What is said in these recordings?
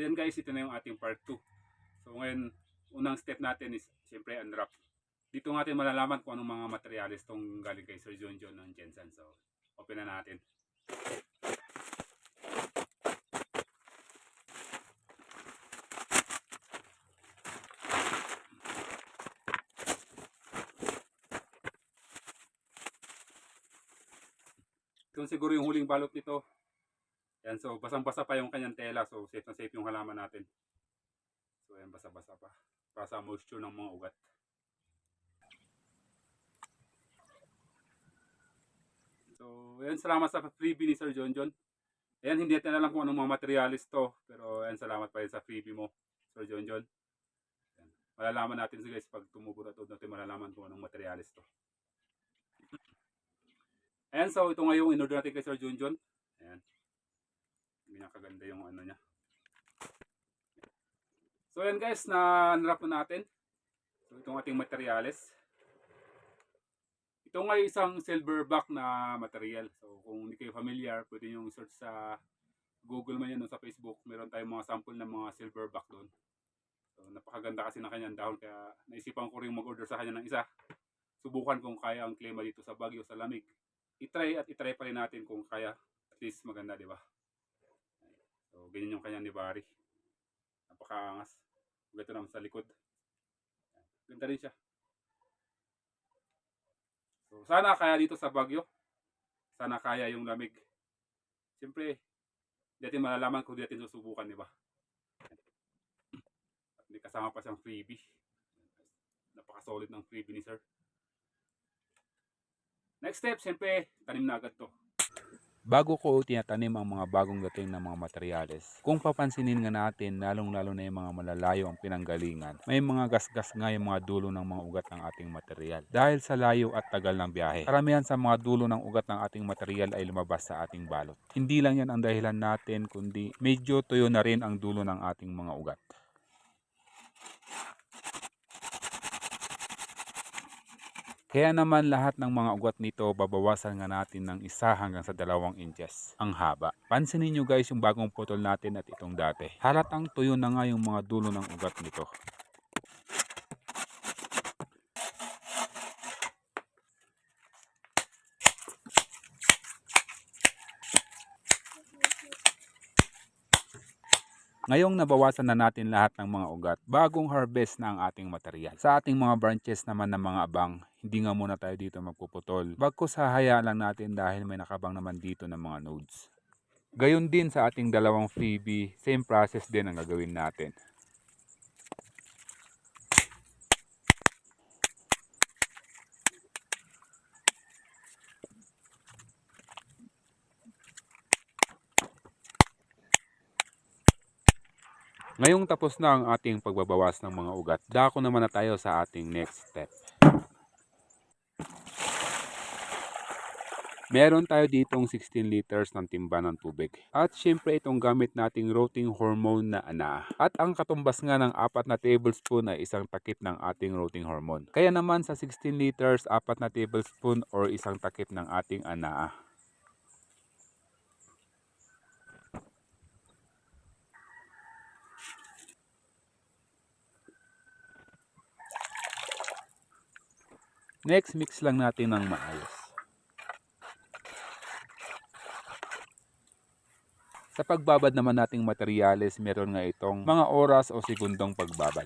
ayan guys, ito na yung ating part 2. So ngayon, unang step natin is siyempre unwrap. Dito natin malalaman kung anong mga materials tong galing kay Sir John John ng Jensen. So open na natin. Ito siguro yung huling balot nito. Yan, so basang-basa pa yung kanyang tela. So safe na safe yung halaman natin. So yan, basa-basa pa. Para sa moisture ng mga ugat. So yan, salamat sa freebie ni Sir John John. Ayan, hindi natin alam kung anong mga materialis to. Pero ayan, salamat pa rin sa freebie mo, Sir John John. Ayan. Malalaman natin guys pag tumubo na to, natin malalaman kung anong materialis to. Ayan, so ito nga yung in-order natin kay Sir John John. Ayan. Pinakaganda yung ano niya. So ayan guys, na-unwrap na natin. So itong ating materials. Ito nga isang silverback na material. So kung hindi kayo familiar, pwede nyo search sa Google man yan o sa Facebook. Meron tayong mga sample ng mga silverback doon. So napakaganda kasi ng kanyang dahon. Kaya naisipan ko rin mag-order sa kanya ng isa. Subukan kung kaya ang klima dito sa Baguio, sa lamig. I-try pa rin natin kung kaya. At least maganda, di ba? So ganyan yung kanyang nibari. Napakaangas. Ganda naman sa likod. Ganda rin siya. So sana kaya dito sa Baguio. Sana kaya yung lamig. Siyempre, hindi natin malalaman kung di natin susubukan, di ba? At may kasama pa siyang freebie. Napaka-solid ng freebie ni Sir. Next step, siyempre, tanim na agad to. Bago ko tinatanim ang mga bagong dating ng mga materyales, kung papansinin nga natin, lalong-lalo na yung mga malalayo ang pinanggalingan, may mga gasgas nga yung mga dulo ng mga ugat ng ating material. Dahil sa layo at tagal ng biyahe, karamihan sa mga dulo ng ugat ng ating material ay lumabas sa ating balot. Hindi lang yan ang dahilan natin, kundi medyo tuyo na rin ang dulo ng ating mga ugat. Kaya naman lahat ng mga ugat nito babawasan nga natin ng 1 hanggang sa 2 inches ang haba. Pansinin nyo guys yung bagong putol natin at itong dati. Halatang tuyo na nga yung mga dulo ng ugat nito. Ngayong nabawasan na natin lahat ng mga ugat, bagong harvest na ang ating material. Sa ating mga branches naman ng mga abang, hindi nga muna tayo dito magpuputol. Bagkus hahayaan lang natin dahil may nakabang naman dito ng mga nodes. Gayon din sa ating dalawang freebie, same process din ang gagawin natin. Ngayong tapos na ang ating pagbabawas ng mga ugat, dako naman na tayo sa ating next step. Meron tayo ditong 16 liters ng timba ng tubig. At syempre itong gamit nating rotting hormone na ana. At ang katumbas nga ng 4 na tablespoon ay isang takip ng ating rotting hormone. Kaya naman sa 16 liters, 4 na tablespoon or isang takip ng ating ana. Next, mix lang natin ng maayos. Sa pagbabad naman nating materyales, meron nga itong mga oras o segundong pagbabad.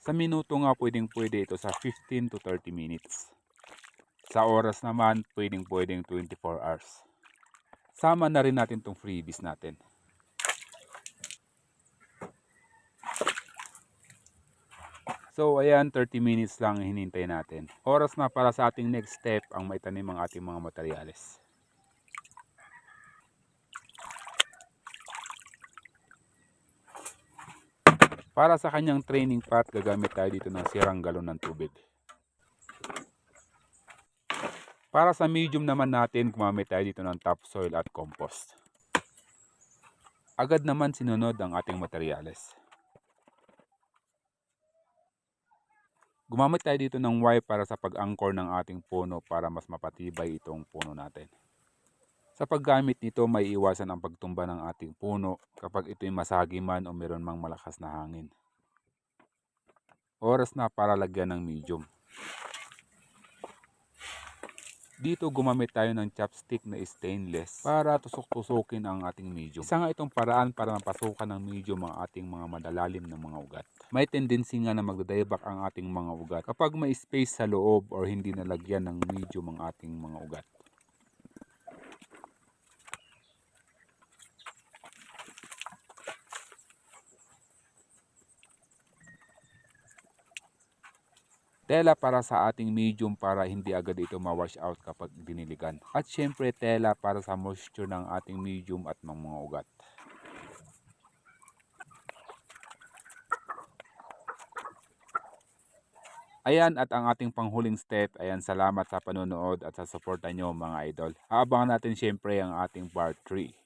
Sa minuto nga pwede ito sa 15 to 30 minutes. Sa oras naman, pwedeng 24 hours. Sama na rin natin itong freebies natin. So ayan, 30 minutes lang hinintay natin. Oras na para sa ating next step ang maitanim ang ating mga materyales. Para sa kanyang training pot, gagamit tayo dito ng sirang galon ng tubig. Para sa medium naman natin, gumamit tayo dito ng topsoil at compost. Agad naman sinunod ang ating materyales. Gumamit tayo dito ng wire para sa pag-anchor ng ating puno para mas mapatibay itong puno natin. Sa paggamit nito, may iwasan ang pagtumba ng ating puno kapag ito'y masagi man o meron mang malakas na hangin. Oras na para lagyan ng medium. Dito gumamit tayo ng chopstick na stainless para tusok-tusukin ang ating medium. Isa nga itong paraan para mapasukan ng medium ang ating mga madalalim na mga ugat. May tendency nga na magdadayback ang ating mga ugat kapag may space sa loob or hindi nalagyan ng medium ang ating mga ugat. Tela para sa ating medium para hindi agad ito ma-wash out kapag diniligan. At syempre tela para sa moisture ng ating medium at ng mga ugat. Ayan at ang ating panghuling step. Ayan, salamat sa panonood at sa suporta nyo mga idol. Aabangan natin syempre ang ating part 3.